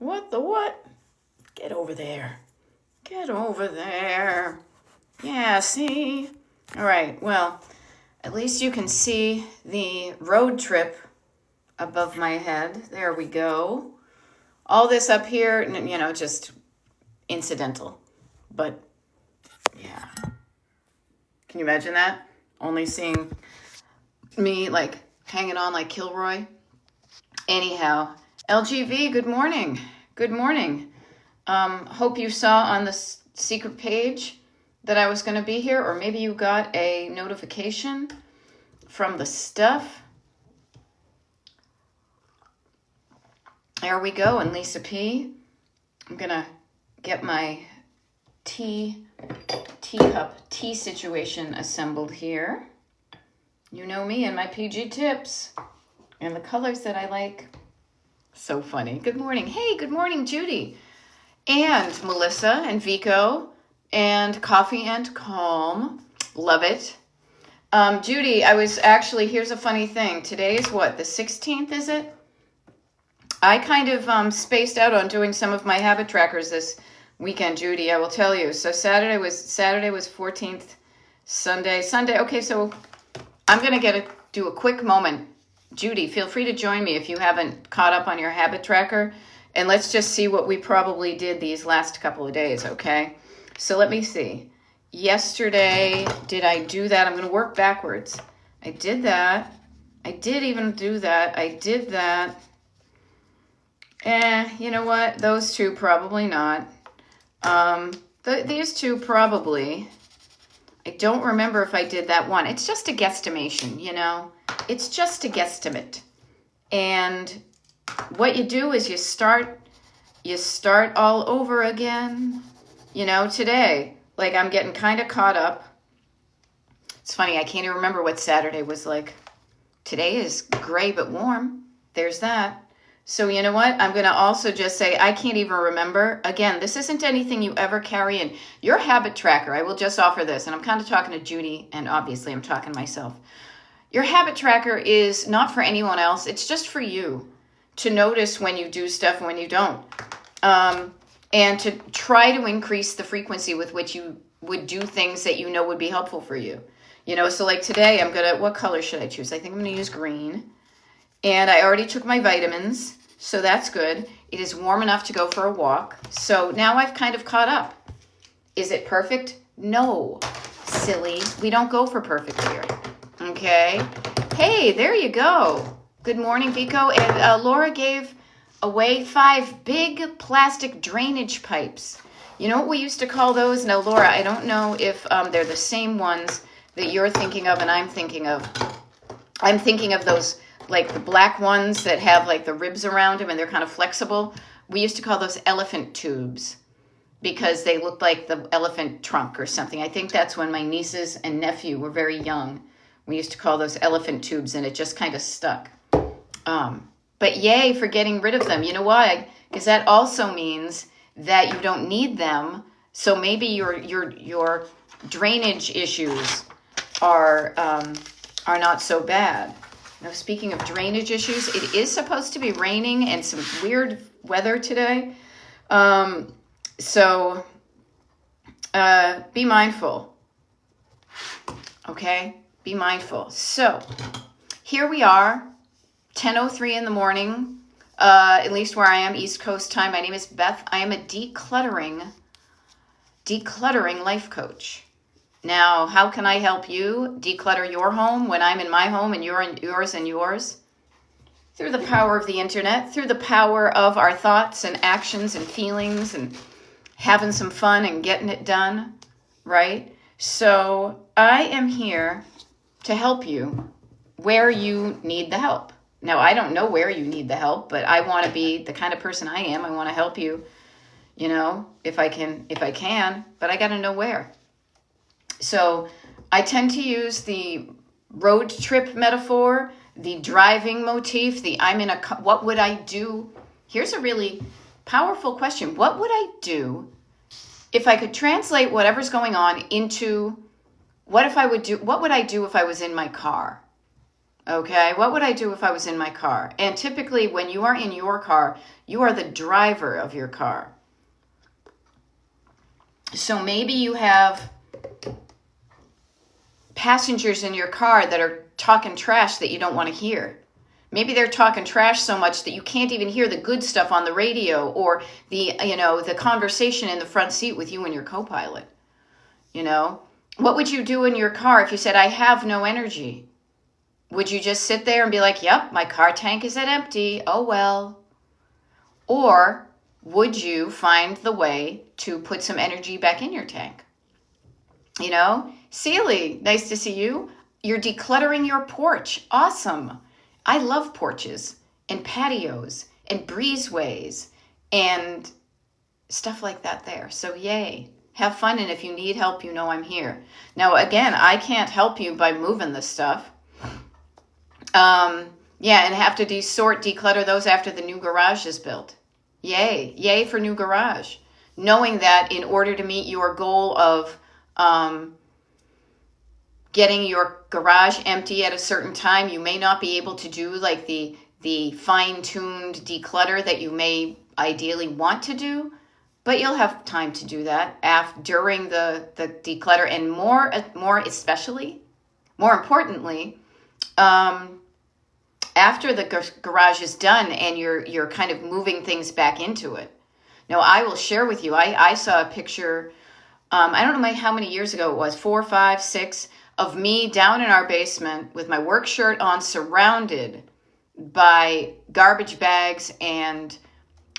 What the what? Get over there. Get over there. Yeah, see? All right, well, at least you can see the road trip above my head. There we go. All this up here, just incidental. But yeah. Can you imagine that? Only seeing me like hanging on like Kilroy. Anyhow, LGV, good morning. Good morning. Hope you saw on the secret page that I was going to be here, or maybe you got a notification from the stuff. There we go, and Lisa P. I'm going to get my teacup tea situation assembled here. You know me and my PG tips and the colors that I like. So funny. Good morning. Hey, good morning, Judy. And Melissa and Vico and Coffee and Calm. Love it. Judy, here's a funny thing. Today is what, the 16th, is it? I kind of spaced out on doing some of my habit trackers this weekend, Judy, I will tell you. So Saturday was 14th, Sunday. Okay, so I'm going to do a quick moment. Judy, feel free to join me if you haven't caught up on your habit tracker. And let's just see what we probably did these last couple of days, okay? So let me see. Yesterday, did I do that? I'm going to work backwards. I did that. I did even do that. I did that. You know what? Those two, probably not. These two, probably. I don't remember if I did that one. It's just a guesstimation, It's just a guesstimate. And what you do is you start all over again. Today, like I'm getting kind of caught up. It's funny, I can't even remember what Saturday was like. Today is gray but warm. There's that. So you know what? I'm going to also just say I can't even remember. Again, this isn't anything you ever carry in. Your habit tracker, I will just offer this, and I'm kind of talking to Judy, and obviously I'm talking to myself. Your habit tracker is not for anyone else. It's just for you to notice when you do stuff and when you don't. And to try to increase the frequency with which you would do things that would be helpful for you. So like today, what color should I choose? I think I'm going to use green. And I already took my vitamins, so that's good. It is warm enough to go for a walk. So now I've kind of caught up. Is it perfect? No, silly. We don't go for perfect here. Okay. Hey, there you go. Good morning, Vico. And Laura gave away 5 big plastic drainage pipes. You know what we used to call those? Now, Laura, I don't know if they're the same ones that you're thinking of and I'm thinking of. I'm thinking of those, like the black ones that have like the ribs around them and they're kind of flexible. We used to call those elephant tubes because they looked like the elephant trunk or something. I think that's when my nieces and nephew were very young. We used to call those elephant tubes and it just kind of stuck. But yay for getting rid of them. You know why? Because that also means that you don't need them. So maybe your drainage issues are not so bad. Now, speaking of drainage issues, it is supposed to be raining and some weird weather today. So be mindful. Okay? Be mindful. So here we are, 10:03 in the morning, at least where I am, East Coast time. My name is Beth. I am a decluttering life coach. Now, how can I help you declutter your home when I'm in my home and you're in yours and yours? Through the power of the internet, through the power of our thoughts and actions and feelings and having some fun and getting it done, right? So I am here to help you where you need the help. Now, I don't know where you need the help, but I want to be the kind of person I am. I want to help you, if I can, but I got to know where. So I tend to use the road trip metaphor, the driving motif, what would I do? Here's a really powerful question. What would I do if I could translate whatever's going on into what would I do if I was in my car? Okay, what would I do if I was in my car? And typically when you are in your car, you are the driver of your car. So maybe you have passengers in your car that are talking trash that you don't want to hear. Maybe they're talking trash so much that you can't even hear the good stuff on the radio or the conversation in the front seat with you and your co-pilot. What would you do in your car if you said, I have no energy? Would you just sit there and be like, yep, my car tank is at empty. Oh, well. Or would you find the way to put some energy back in your tank? Seely, nice to see you. You're decluttering your porch. Awesome. I love porches and patios and breezeways and stuff like that there. So yay. Have fun. And if you need help, I'm here. Now, again, I can't help you by moving this stuff. And have to declutter those after the new garage is built. Yay. Yay for new garage. Knowing that in order to meet your goal of getting your garage empty at a certain time, you may not be able to do like the fine-tuned declutter that you may ideally want to do, but you'll have time to do that during the declutter, and more importantly, after the garage is done and you're kind of moving things back into it. Now, I will share with you, I saw a picture, I don't know how many years ago it was, 4, 5, 6, of me down in our basement with my work shirt on, surrounded by garbage bags and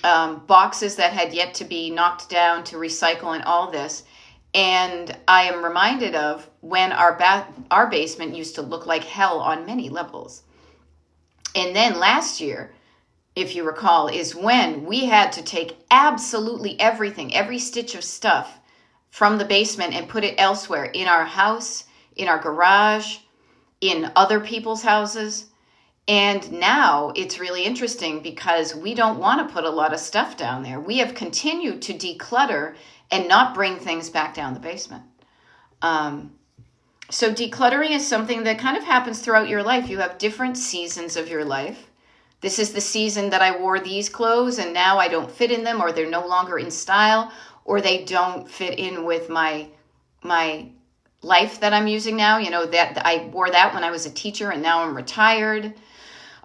boxes that had yet to be knocked down to recycle and all this. And I am reminded of when our basement used to look like hell on many levels. And then last year, if you recall, is when we had to take absolutely everything, every stitch of stuff from the basement and put it elsewhere, in our house, in our garage, in other people's houses. And now it's really interesting because we don't want to put a lot of stuff down there. We have continued to declutter and not bring things back down the basement. So decluttering is something that kind of happens throughout your life. You have different seasons of your life. This is the season that I wore these clothes and now I don't fit in them, or they're no longer in style, or they don't fit in with my life that I'm using now. That I wore that when I was a teacher and now I'm retired.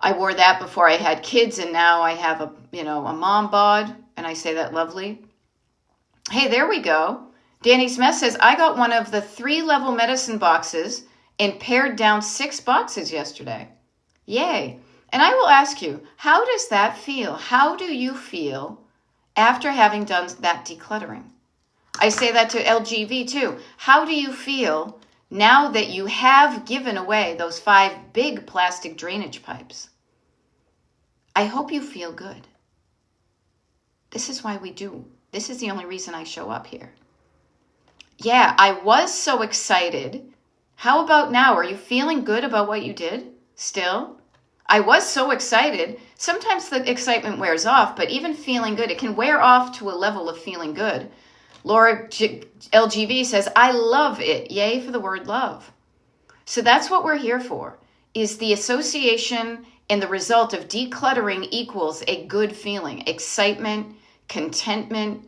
I wore that before I had kids and now I have a mom bod, and I say that lovely. Hey, there we go. Danny Smith says, I got one of the 3-level medicine boxes and pared down 6 boxes yesterday. Yay. And I will ask you, how does that feel? How do you feel after having done that decluttering? I say that to LGV too. How do you feel now that you have given away those 5 big plastic drainage pipes? I hope you feel good. This is why we do. This is the only reason I show up here. Yeah, I was so excited. How about now? Are you feeling good about what you did still? I was so excited. Sometimes the excitement wears off, but even feeling good, it can wear off to a level of feeling good. Laura LGV says, I love it. Yay for the word love. So that's what we're here for, is the association and the result of decluttering equals a good feeling, excitement, contentment,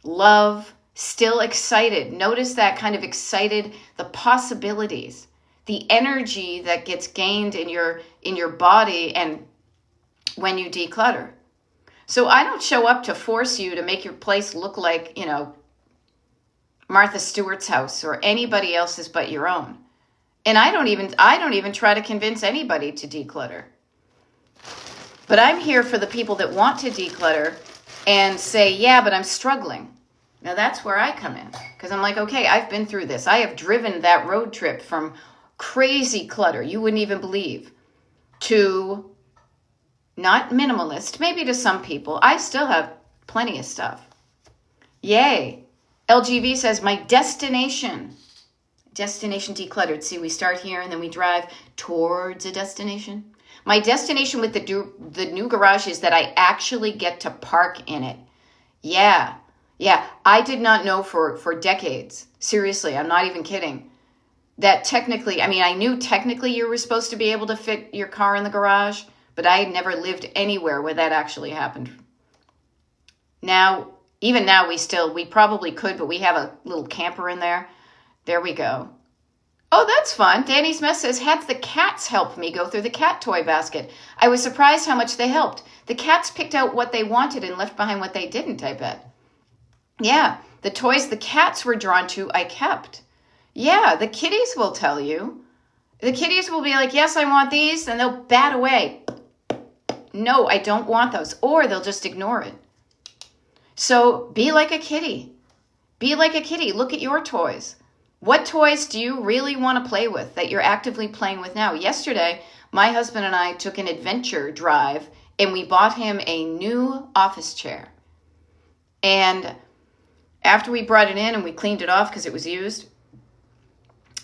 love, still excited. Notice that kind of excited, the possibilities, the energy that gets gained in your body and when you declutter. So I don't show up to force you to make your place look like, Martha Stewart's house or anybody else's but your own. And I don't even try to convince anybody to declutter. But I'm here for the people that want to declutter and say, yeah, but I'm struggling. Now that's where I come in, because I'm like, okay, I've been through this. I have driven that road trip from crazy clutter, you wouldn't even believe, to not minimalist, maybe to some people. I still have plenty of stuff. Yay. LGV says, my destination decluttered. See, we start here and then we drive towards a destination. My destination with the new garage is that I actually get to park in it. Yeah, I did not know for decades. Seriously, I'm not even kidding. that technically, I mean, I knew technically you were supposed to be able to fit your car in the garage, but I had never lived anywhere where that actually happened. Now, even now, we probably could, but we have a little camper in there. There we go. Oh, that's fun. Danny's Mess says, had the cats help me go through the cat toy basket. I was surprised how much they helped. The cats picked out what they wanted and left behind what they didn't, I bet. Yeah, the toys the cats were drawn to, I kept. Yeah, the kitties will tell you. The kitties will be like, yes, I want these, and they'll bat away. No, I don't want those. Or they'll just ignore it. So be like a kitty. Be like a kitty. Look at your toys. What toys do you really want to play with that you're actively playing with now? Yesterday, my husband and I took an adventure drive, and we bought him a new office chair. And after we brought it in and we cleaned it off because it was used,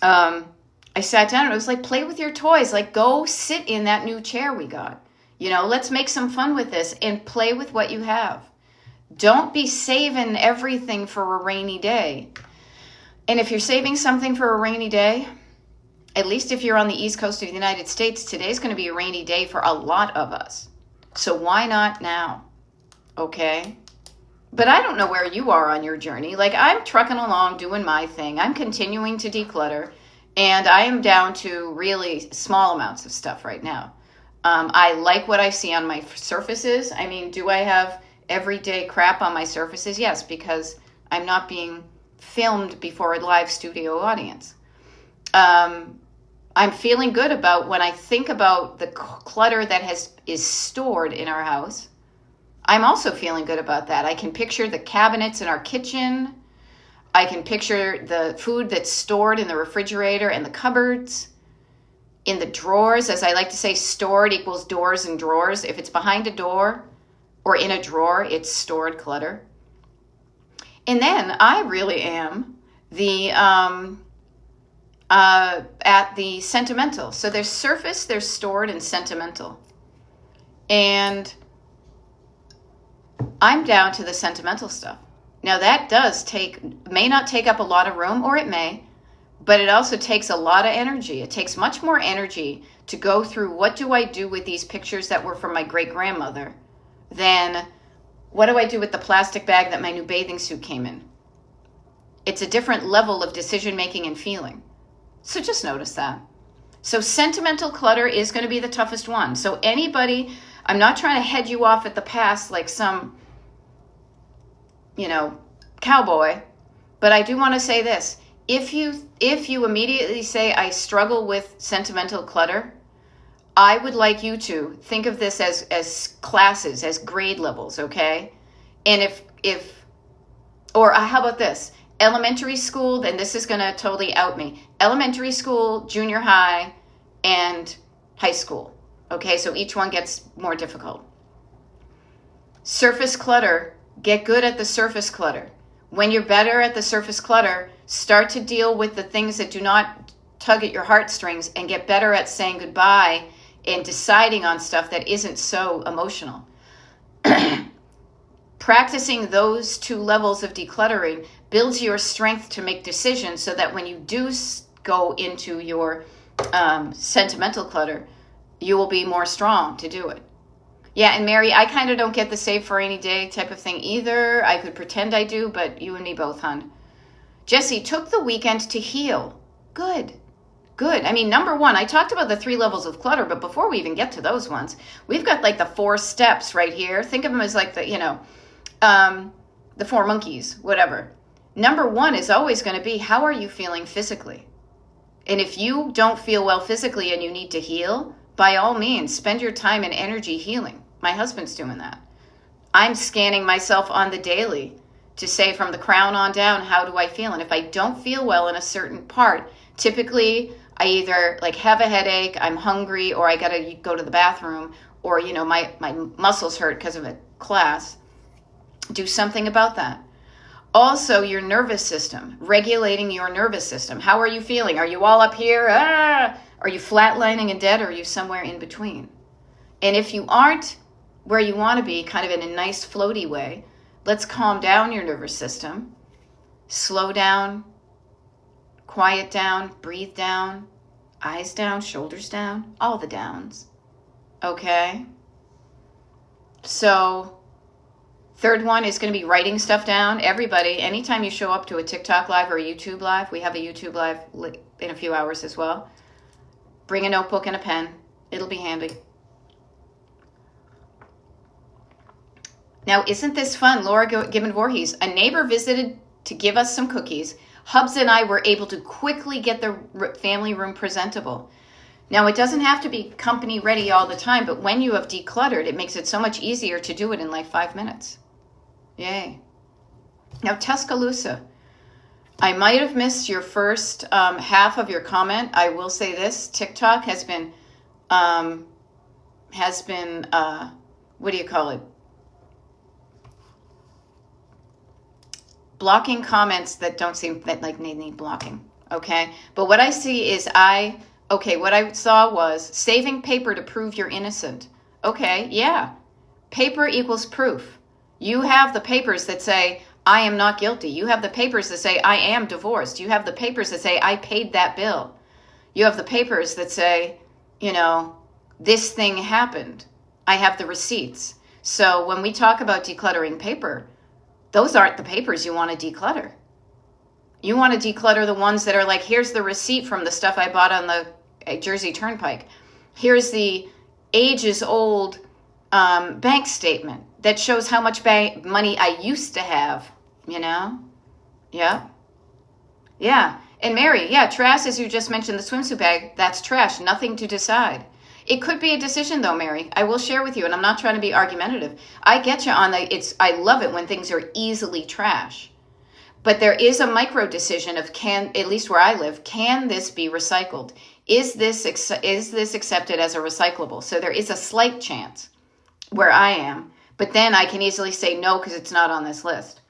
I sat down and it was like, play with your toys. Like, go sit in that new chair we got. You know, let's make some fun with this and play with what you have. Don't be saving everything for a rainy day. And if you're saving something for a rainy day, at least if you're on the East Coast of the United States, today's going to be a rainy day for a lot of us. So why not now? Okay? But I don't know where you are on your journey. Like, I'm trucking along, doing my thing. I'm continuing to declutter, and I am down to really small amounts of stuff right now. I like what I see on my surfaces. I mean, do I have everyday crap on my surfaces? Yes, because I'm not being filmed before a live studio audience. I'm feeling good about when I think about the clutter that is stored in our house. I'm also feeling good about that. I can picture the cabinets in our kitchen. I can picture the food that's stored in the refrigerator and the cupboards, in the drawers. As I like to say, stored equals doors and drawers. If it's behind a door or in a drawer, it's stored clutter. And then I really am at the sentimental. So there's surface, there's stored, and sentimental. And I'm down to the sentimental stuff. Now that may not take up a lot of room, or it may, but it also takes a lot of energy. It takes much more energy to go through what do I do with these pictures that were from my great-grandmother than what do I do with the plastic bag that my new bathing suit came in. It's a different level of decision-making and feeling. So just notice that. So sentimental clutter is going to be the toughest one. So anybody, I'm not trying to head you off at the past like some, cowboy, but I do want to say this. If you immediately say, I struggle with sentimental clutter, I would like you to think of this as classes, as grade levels, okay? And or how about this? Elementary school, then this is going to totally out me. Elementary school, junior high, and high school. Okay, so each one gets more difficult. Surface clutter, get good at the surface clutter. When you're better at the surface clutter, start to deal with the things that do not tug at your heartstrings and get better at saying goodbye and deciding on stuff that isn't so emotional. Practicing those two levels of decluttering builds your strength to make decisions so that when you do go into your sentimental clutter, you will be more strong to do it. Yeah, and Mary, I kind of don't get the save for rainy day type of thing either. I could pretend I do, but you and me both, hon. Jesse, took the weekend to heal. Good. I mean, number one, I talked about the 3 levels of clutter, but before we even get to those ones, we've got like the 4 steps right here. Think of them as like the 4 monkeys, whatever. Number 1 is always going to be, how are you feeling physically? And if you don't feel well physically and you need to heal, by all means, spend your time and energy healing. My husband's doing that. I'm scanning myself on the daily to say from the crown on down, how do I feel? And if I don't feel well in a certain part, typically I either like have a headache, I'm hungry, or I got to go to the bathroom, or, my muscles hurt because of a class. Do something about that. Also, your nervous system, regulating your nervous system. How are you feeling? Are you all up here? Are you flatlining and dead, or are you somewhere in between? And if you aren't where you want to be, kind of in a nice floaty way, let's calm down your nervous system, slow down, quiet down, breathe down, eyes down, shoulders down, all the downs. Okay? So, third one is going to be writing stuff down. Everybody, anytime you show up to a TikTok live or a YouTube live, we have a YouTube live in a few hours as well. Bring a notebook and a pen. It'll be handy. Now, isn't this fun? Laura Gibbon Voorhees, a neighbor visited to give us some cookies. Hubs and I were able to quickly get the family room presentable. Now, it doesn't have to be company ready all the time, but when you have decluttered, it makes it so much easier to do it in like 5 minutes. Yay. Now, Tuscaloosa, I might have missed your first half of your comment. I will say this, TikTok has been what do you call it? Blocking comments that don't seem that like they need blocking, okay? But what I see is what I saw was saving paper to prove you're innocent. Okay, yeah. Paper equals proof. You have the papers that say, I am not guilty. You have the papers that say, I am divorced. You have the papers that say, I paid that bill. You have the papers that say, this thing happened. I have the receipts. So when we talk about decluttering paper, those aren't the papers you want to declutter. You want to declutter the ones that are like, here's the receipt from the stuff I bought on the Jersey Turnpike. Here's the ages-old bank statement that shows how much money I used to have, Yeah. Yeah. And Mary, yeah, trash, as you just mentioned, the swimsuit bag, that's trash. Nothing to decide. It could be a decision though, Mary. I will share with you, and I'm not trying to be argumentative. I get you on I love it when things are easily trash. But there is a micro decision of at least where I live, can this be recycled? Is this accepted as a recyclable? So there is a slight chance where I am, but then I can easily say no because it's not on this list.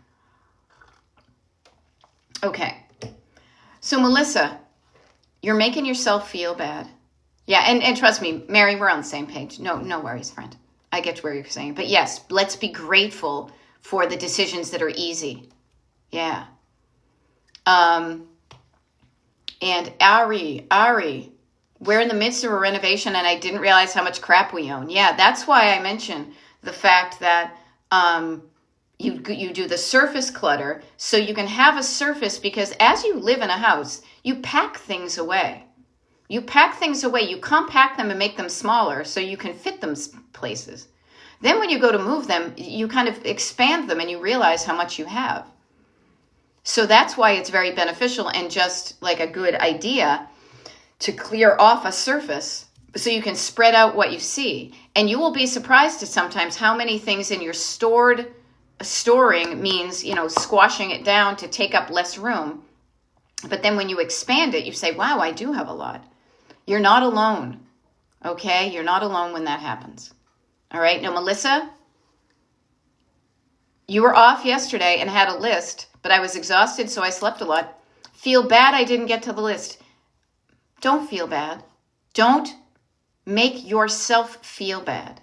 Okay. So Melissa, you're making yourself feel bad. Yeah, and trust me, Mary, we're on the same page. No worries, friend. I get where you're saying. But yes, let's be grateful for the decisions that are easy. Yeah. And Ari, we're in the midst of a renovation and I didn't realize how much crap we own. Yeah, that's why I mentioned the fact that you do the surface clutter so you can have a surface, because as you live in a house, you pack things away. You compact them and make them smaller so you can fit them places. Then when you go to move them, you kind of expand them and you realize how much you have. So that's why it's very beneficial and just like a good idea to clear off a surface so you can spread out what you see. And you will be surprised at sometimes how many things in your storing means, squashing it down to take up less room. But then when you expand it, you say, wow, I do have a lot. You're not alone, okay? You're not alone when that happens. All right? Now, Melissa, you were off yesterday and had a list, but I was exhausted, so I slept a lot. Feel bad I didn't get to the list. Don't feel bad. Don't make yourself feel bad.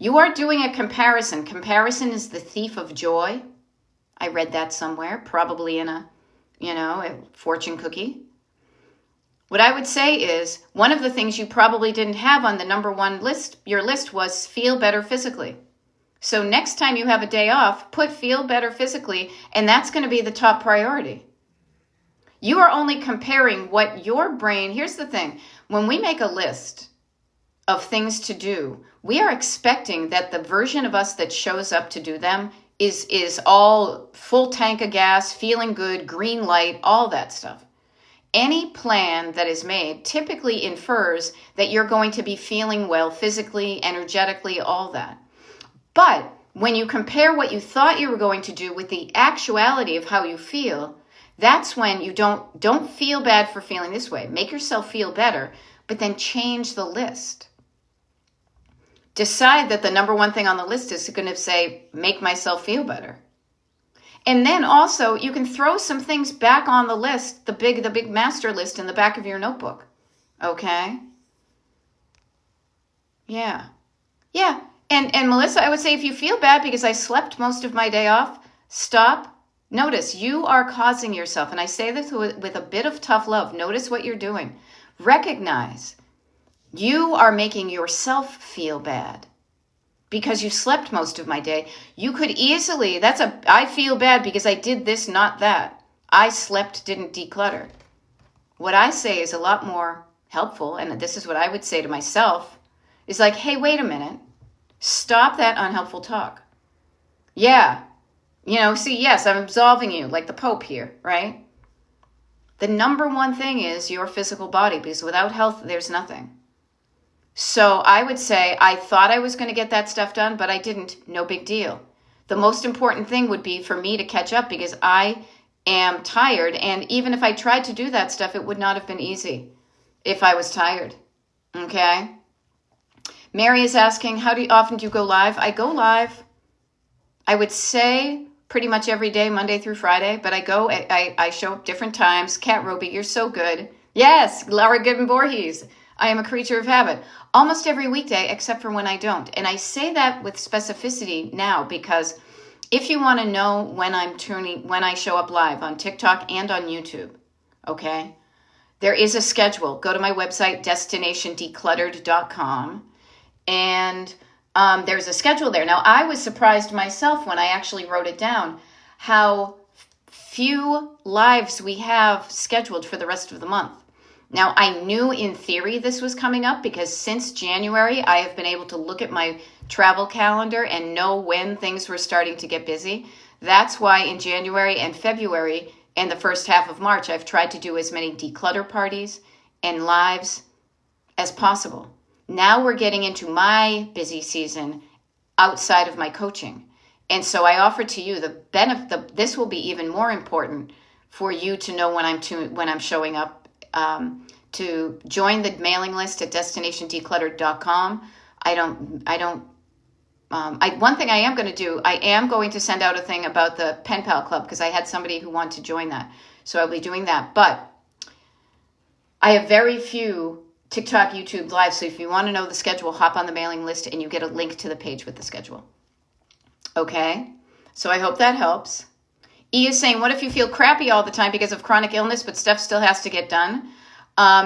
You are doing a comparison. Comparison is the thief of joy. I read that somewhere, probably in a fortune cookie. What I would say is one of the things you probably didn't have on the number one list, your list was feel better physically. So next time you have a day off, put feel better physically, and that's going to be the top priority. You are only comparing what your brain, here's the thing, when we make a list of things to do, we are expecting that the version of us that shows up to do them is all full tank of gas, feeling good, green light, all that stuff. Any plan that is made typically infers that you're going to be feeling well physically, energetically, all that. But when you compare what you thought you were going to do with the actuality of how you feel, that's when you don't feel bad for feeling this way. Make yourself feel better, but then change the list. Decide that the number one thing on the list is going to say, make myself feel better. And then also you can throw some things back on the list, the big master list in the back of your notebook. Okay? Yeah. Yeah. And Melissa, I would say if you feel bad because I slept most of my day off, stop, Notice you are causing yourself, and I say this with a bit of tough love. Notice what you're doing. Recognize you are making yourself feel bad because you slept most of my day. You could easily, I feel bad because I did this, not that. I slept, didn't declutter. What I say is a lot more helpful, and this is what I would say to myself, is like, hey, wait a minute. Stop that unhelpful talk. Yeah. See, yes, I'm absolving you, like the Pope here, right? The number one thing is your physical body, because without health, there's nothing. So I would say, I thought I was going to get that stuff done, but I didn't. No big deal. The most important thing would be for me to catch up because I am tired. And even if I tried to do that stuff, it would not have been easy if I was tired. Okay? Mary is asking, how often do you go live? I go live, I would say pretty much every day, Monday through Friday, but I show up different times. Kat Roby, you're so good. Yes, Laura Gibbon Voorhees. I am a creature of habit. Almost every weekday, except for when I don't. And I say that with specificity now because if you want to know when I show up live on TikTok and on YouTube, okay, there is a schedule. Go to my website, destinationdecluttered.com, and there's a schedule there. Now, I was surprised myself when I actually wrote it down how few lives we have scheduled for the rest of the month. Now, I knew in theory this was coming up because since January, I have been able to look at my travel calendar and know when things were starting to get busy. That's why in January and February and the first half of March, I've tried to do as many declutter parties and lives as possible. Now we're getting into my busy season outside of my coaching. And so I offer to you the benefit. This will be even more important for you to know when I'm showing up. To join the mailing list at destinationdecluttered.com. One thing I am going to do, I am going to send out a thing about the Pen Pal Club because I had somebody who wanted to join that. So I'll be doing that. But I have very few TikTok, YouTube live. So if you want to know the schedule, hop on the mailing list and you get a link to the page with the schedule. Okay? So I hope that helps. E is saying, what if you feel crappy all the time because of chronic illness, but stuff still has to get done?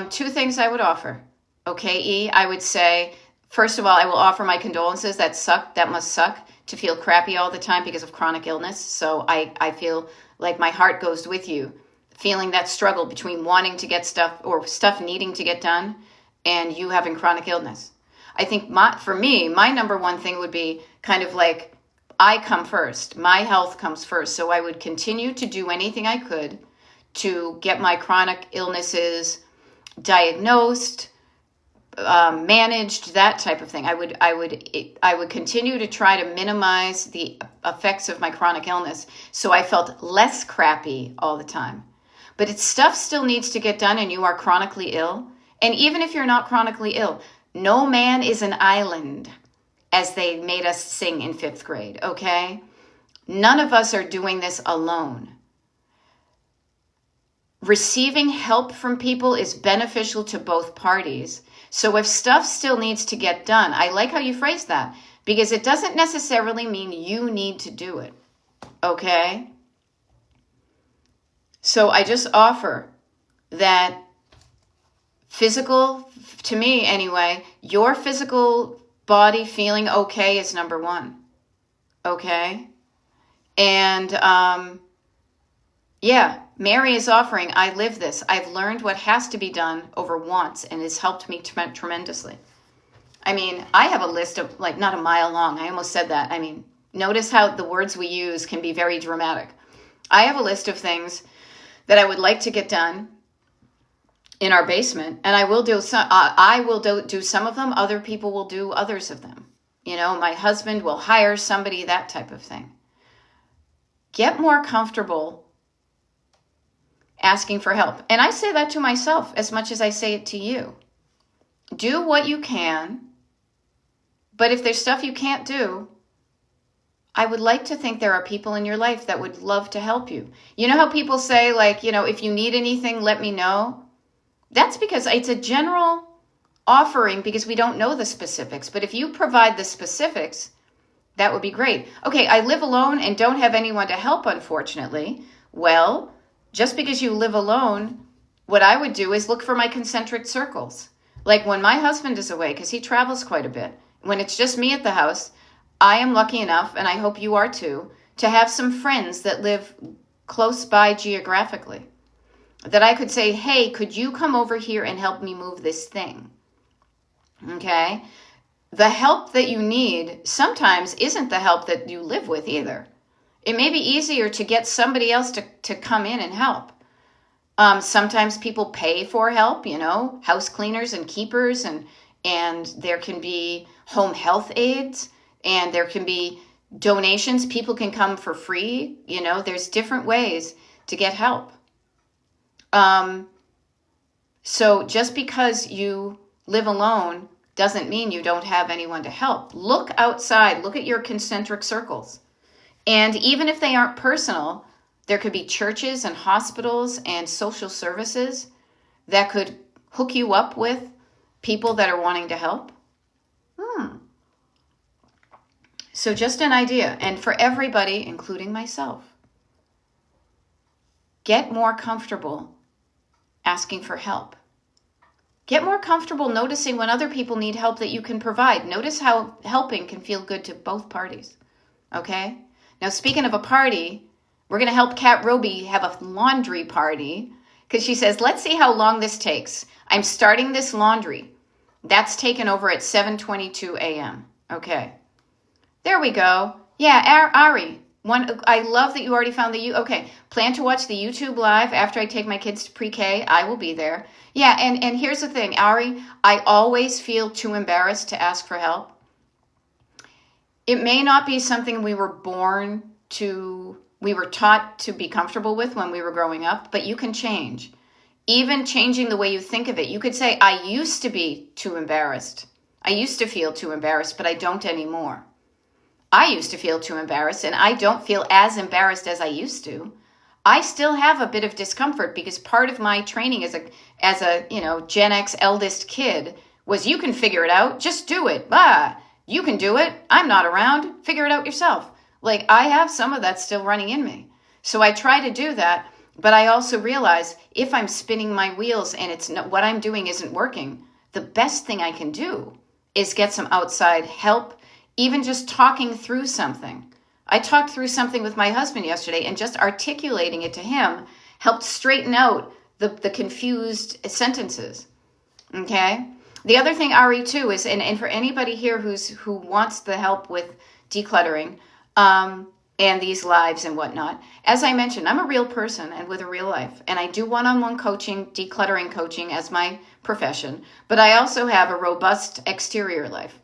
Two things I would offer. Okay, E, I would say, first of all, I will offer my condolences. That must suck to feel crappy all the time because of chronic illness. So I feel like my heart goes with you, feeling that struggle between wanting to get stuff or stuff needing to get done and you having chronic illness. I think for me, my number one thing would be kind of like, I come first. My health comes first. So I would continue to do anything I could to get my chronic illnesses diagnosed, managed, that type of thing. I would continue to try to minimize the effects of my chronic illness so I felt less crappy all the time. But stuff still needs to get done and you are chronically ill. And even if you're not chronically ill, no man is an island, as they made us sing in 5th grade, okay? None of us are doing this alone. Receiving help from people is beneficial to both parties. So if stuff still needs to get done, I like how you phrase that, because it doesn't necessarily mean you need to do it, okay? So I just offer that physical, to me anyway, your physical body feeling okay is number one. Okay? And yeah, Mary is offering, I live this. I've learned what has to be done over wants, and it's helped me tremendously. I mean, I have a list of, like, not a mile long. I almost said that. I mean, notice how the words we use can be very dramatic. I have a list of things that I would like to get done in our basement, and I will do some. I will do some of them. Other people will do others of them. You know, my husband will hire somebody, that type of thing. Get more comfortable asking for help, and I say that to myself as much as I say it to you. Do what you can, but if there's stuff you can't do, I would like to think there are people in your life that would love to help you. You know how people say, like, you know, if you need anything, let me know. That's because it's a general offering because we don't know the specifics. But if you provide the specifics, That would be great. Okay, I live alone and don't have anyone to help, unfortunately. Well, just because you live alone, what I would do is look for my concentric circles. Like when my husband is away, because he travels quite a bit, when it's just me at the house, I am lucky enough, and I hope you are too, to have some friends that live close by geographically. That I could say, hey, could you come over here and help me move this thing? Okay? The help that you need sometimes isn't the help that you live with either. It may be easier to get somebody else to come in and help. Sometimes people pay for help, house cleaners and keepers, and there can be home health aides, and there can be donations. People can come for free. There's different ways to get help. So just because you live alone doesn't mean you don't have anyone to help. Look outside, look at your concentric circles. And even if they aren't personal, there could be churches and hospitals and social services that could hook you up with people that are wanting to help. So just an idea. And for everybody, including myself, get more comfortable asking for help. Get more comfortable noticing when other people need help that you can provide. Notice how helping can feel good to both parties. Okay? Now, speaking of a party, we're going to help Kat Roby have a laundry party because she says, let's see how long this takes. I'm starting this laundry. That's taken over at 7:22 a.m. Okay. There we go. Yeah, Ari. I love that you already found okay, plan to watch the YouTube live after I take my kids to pre-K. I will be there. Yeah, and here's the thing, Ari, I always feel too embarrassed to ask for help. It may not be something we were taught to be comfortable with when we were growing up, but you can change. Even changing the way you think of it. You could say, I used to be too embarrassed. I used to feel too embarrassed, but I don't anymore. I used to feel too embarrassed, and I don't feel as embarrassed as I used to. I still have a bit of discomfort because part of my training as a Gen X eldest kid was you can figure it out, just do it. You can do it. I'm not around. Figure it out yourself. Like I have some of that still running in me. So I try to do that, but I also realize if I'm spinning my wheels and what I'm doing isn't working, the best thing I can do is get some outside help. Even just talking through something. I talked through something with my husband yesterday and just articulating it to him helped straighten out the confused sentences. Okay? The other thing, Ari, too, is, and for anybody here who wants the help with decluttering and these lives and whatnot, as I mentioned, I'm a real person and with a real life. And I do one-on-one coaching, decluttering coaching as my profession. But I also have a robust exterior life.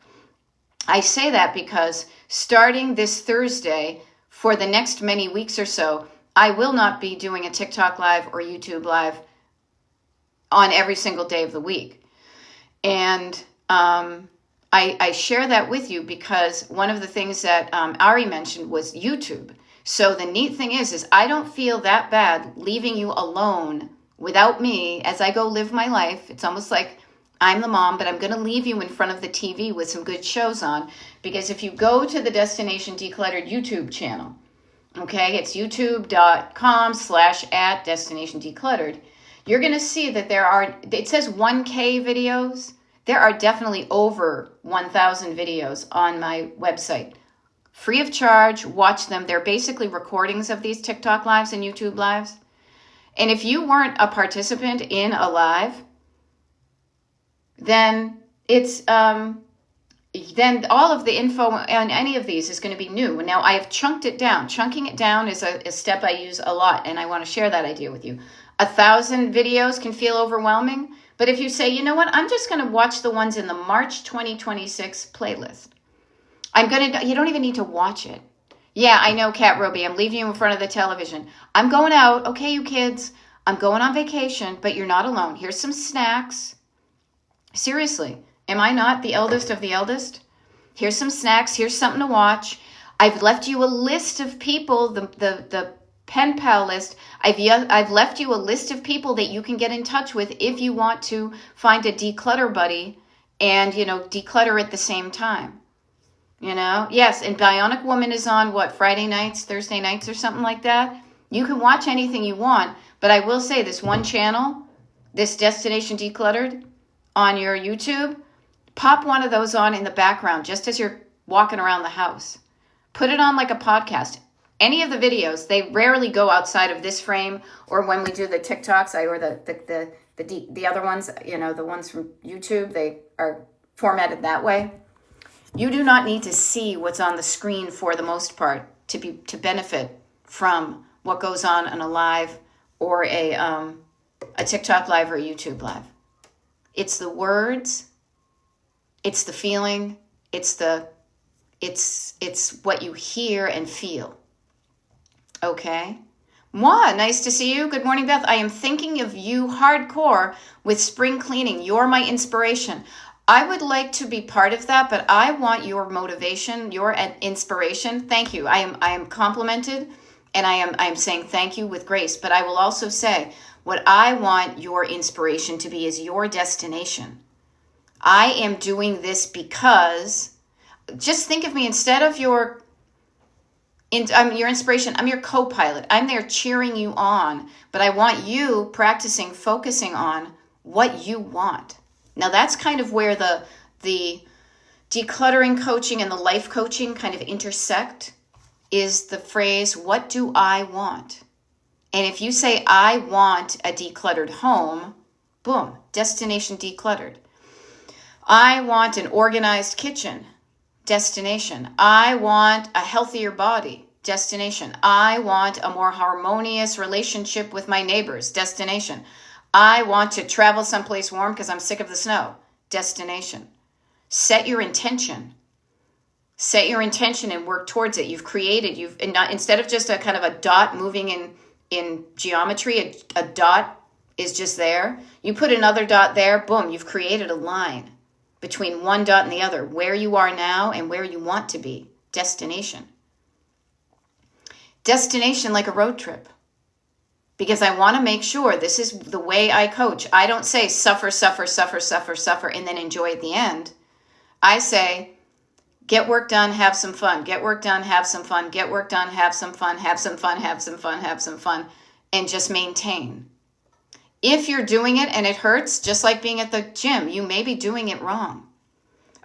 I say that because starting this Thursday, for the next many weeks or so, I will not be doing a TikTok live or YouTube live on every single day of the week. And I share that with you because one of the things that Ari mentioned was YouTube. So the neat thing is I don't feel that bad leaving you alone without me as I go live my life. It's almost like I'm the mom, but I'm going to leave you in front of the TV with some good shows on, because if you go to the Destination Decluttered YouTube channel, okay, it's youtube.com/@DestinationDecluttered, you're going to see that it says 1K videos. There are definitely over 1,000 videos on my website. Free of charge, watch them. They're basically recordings of these TikTok lives and YouTube lives. And if you weren't a participant in a live, then it's then all of the info on any of these is going to be new. Now I have chunked it down. Chunking it down is a step I use a lot, and I want to share that idea with you. 1,000 videos can feel overwhelming, but if you say, you know what, I'm just going to watch the ones in the March 2026 playlist. You don't even need to watch it. Yeah, I know, Kat Roby, I'm leaving you in front of the television. I'm going out. Okay, you kids, I'm going on vacation, but you're not alone. Here's some snacks. Seriously, am I not the eldest of the eldest? Here's some snacks. Here's something to watch. I've left you a list of people, the pen pal list. I've left you a list of people that you can get in touch with if you want to find a declutter buddy and, declutter at the same time. You know? Yes, and Bionic Woman is on, what, Friday nights, Thursday nights, or something like that? You can watch anything you want, but I will say this one channel, this Destination Decluttered, on your YouTube, pop one of those on in the background just as you're walking around the house. Put it on like a podcast. Any of the videos, they rarely go outside of this frame, or when we do the TikToks, or the other ones, you know, the ones from YouTube, they are formatted that way. You do not need to see what's on the screen for the most part to benefit from what goes on a live or a TikTok live or a YouTube live. It's the words, it's the feeling, it's what you hear and feel. Okay? Moi, nice to see you. Good morning, Beth. I am thinking of you hardcore with spring cleaning. You're my inspiration. I would like to be part of that, but I want your motivation, your inspiration. Thank you. I am complimented, and I am saying thank you with grace. But I will also say what I want your inspiration to be is your destination. I am doing this because, just think of me, instead of I'm your inspiration, I'm your co-pilot. I'm there cheering you on, but I want you practicing, focusing on what you want. Now that's kind of where the decluttering coaching and the life coaching kind of intersect, is the phrase, what do I want? And if you say, I want a decluttered home, boom, destination decluttered. I want an organized kitchen, destination. I want a healthier body, destination. I want a more harmonious relationship with my neighbors, destination. I want to travel someplace warm because I'm sick of the snow, destination. Set your intention. Set your intention and work towards it. You've created, instead of just a kind of a dot moving in geometry, a dot is just there. You put another dot there, boom, you've created a line between one dot and the other, where you are now and where you want to be, destination. Destination like a road trip. Because I want to make sure, this is the way I coach. I don't say suffer, suffer, suffer, suffer, suffer, and then enjoy at the end. I say, get work done, have some fun. Get work done, have some fun. Get work done, have some fun, have some fun, have some fun, have some fun, and just maintain. If you're doing it and it hurts, just like being at the gym, you may be doing it wrong.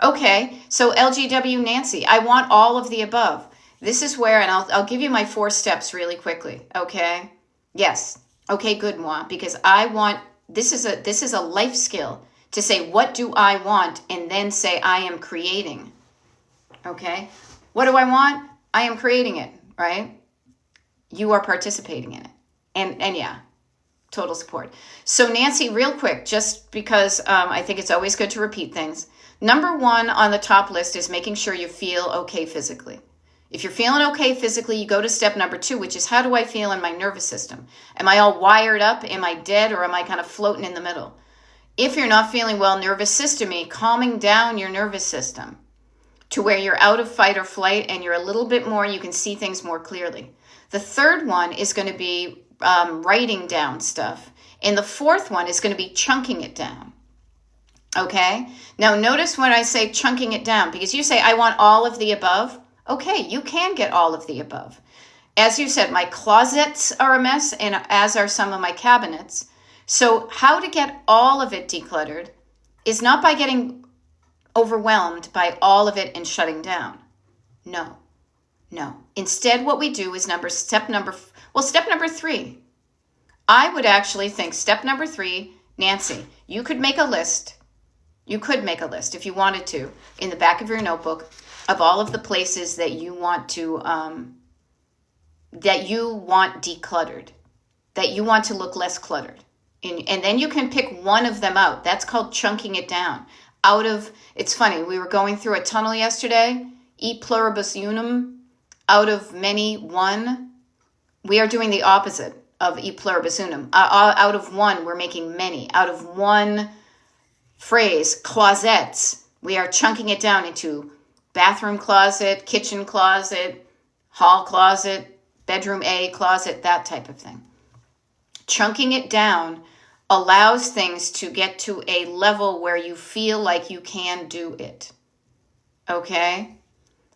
Okay, so LGW Nancy, I want all of the above. This is where, and I'll give you my 4 steps really quickly, okay? Yes. Okay, good, Moi, because I want, this is a life skill to say, what do I want? And then say, I am creating. Okay? What do I want? I am creating it, right? You are participating in it. And yeah, total support. So Nancy, real quick, just because I think it's always good to repeat things. Number 1 on the top list is making sure you feel okay physically. If you're feeling okay physically, you go to step number 2, which is, how do I feel in my nervous system? Am I all wired up? Am I dead? Or am I kind of floating in the middle? If you're not feeling well, nervous system-y, calming down your nervous system to where you're out of fight or flight and you're a little bit more, you can see things more clearly. The third one is going to be writing down stuff. And the fourth one is going to be chunking it down. Okay? Now notice when I say chunking it down, because you say, I want all of the above. Okay, you can get all of the above. As you said, my closets are a mess, and as are some of my cabinets. So how to get all of it decluttered is not by getting overwhelmed by all of it and shutting down. No. Instead, what we do is step number 3. I would actually think step number 3, Nancy, you could make a list. You could make a list if you wanted to in the back of your notebook of all of the places that you want to, that you want decluttered, that you want to look less cluttered. And then you can pick one of them out. That's called chunking it down. It's funny, we were going through a tunnel yesterday, e pluribus unum, out of many, one. We are doing the opposite of e pluribus unum. Out of one, we're making many. Out of one phrase, closets, we are chunking it down into bathroom closet, kitchen closet, hall closet, bedroom A closet, that type of thing. Chunking it down allows things to get to a level where you feel like you can do it. Okay?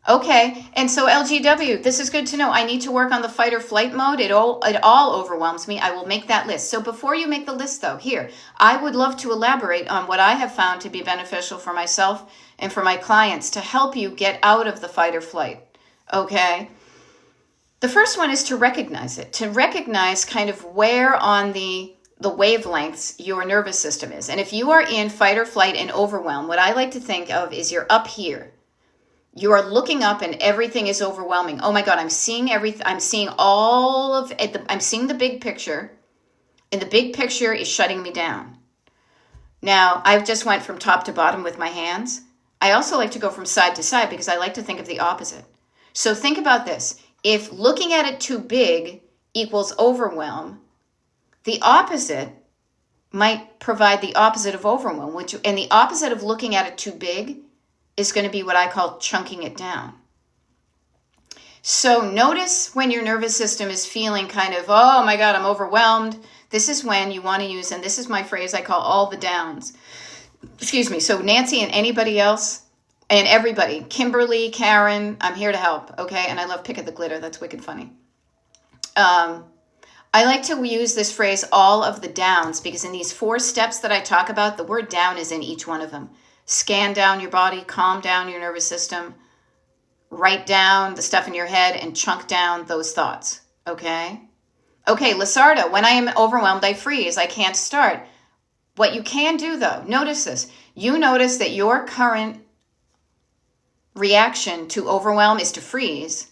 Okay, and so LGW, this is good to know. I need to work on the fight or flight mode. It all overwhelms me. I will make that list. So before you make the list though, here, I would love to elaborate on what I have found to be beneficial for myself and for my clients to help you get out of the fight or flight. Okay? The first one is to recognize it, to recognize kind of where on the wavelengths your nervous system is. And if you are in fight or flight and overwhelm, what I like to think of is you're up here. You are looking up and everything is overwhelming. Oh my God, I'm seeing everything. I'm seeing all of it. I'm seeing the big picture, and the big picture is shutting me down. Now, I've just went from top to bottom with my hands. I also like to go from side to side because I like to think of the opposite. So think about this. If looking at it too big equals overwhelm, the opposite might provide the opposite of overwhelm, and the opposite of looking at it too big is going to be what I call chunking it down. So notice when your nervous system is feeling kind of, oh my God, I'm overwhelmed. This is when you want to use, and this is my phrase I call all the downs. Excuse me. So Nancy and anybody else and everybody, Kimberly, Karen, I'm here to help. Okay. And I love Pick at the Glitter. That's wicked funny. I like to use this phrase, all of the downs, because in these 4 steps that I talk about, the word down is in each one of them. Scan down your body, calm down your nervous system, write down the stuff in your head, and chunk down those thoughts. Okay? Okay, Lasarda, when I am overwhelmed, I freeze. I can't start. What you can do, though, notice this. You notice that your current reaction to overwhelm is to freeze.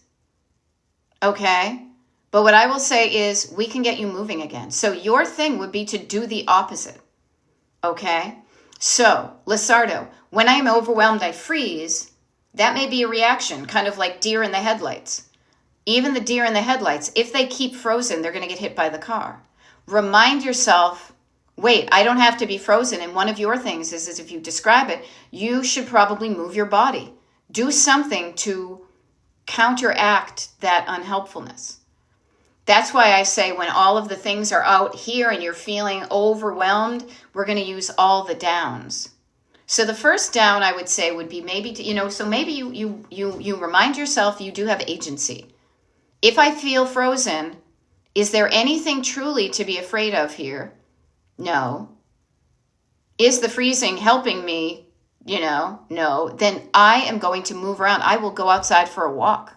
Okay? But what I will say is we can get you moving again. So your thing would be to do the opposite. Okay? So, Lasardo, when I am overwhelmed, I freeze. That may be a reaction, kind of like deer in the headlights. Even the deer in the headlights, if they keep frozen, they're going to get hit by the car. Remind yourself, wait, I don't have to be frozen. And one of your things is if you describe it, you should probably move your body. Do something to counteract that unhelpfulness. That's why I say when all of the things are out here and you're feeling overwhelmed, we're going to use all the downs. So the first down I would say would be maybe, so maybe you remind yourself you do have agency. If I feel frozen, is there anything truly to be afraid of here? No. Is the freezing helping me? No. Then I am going to move around. I will go outside for a walk.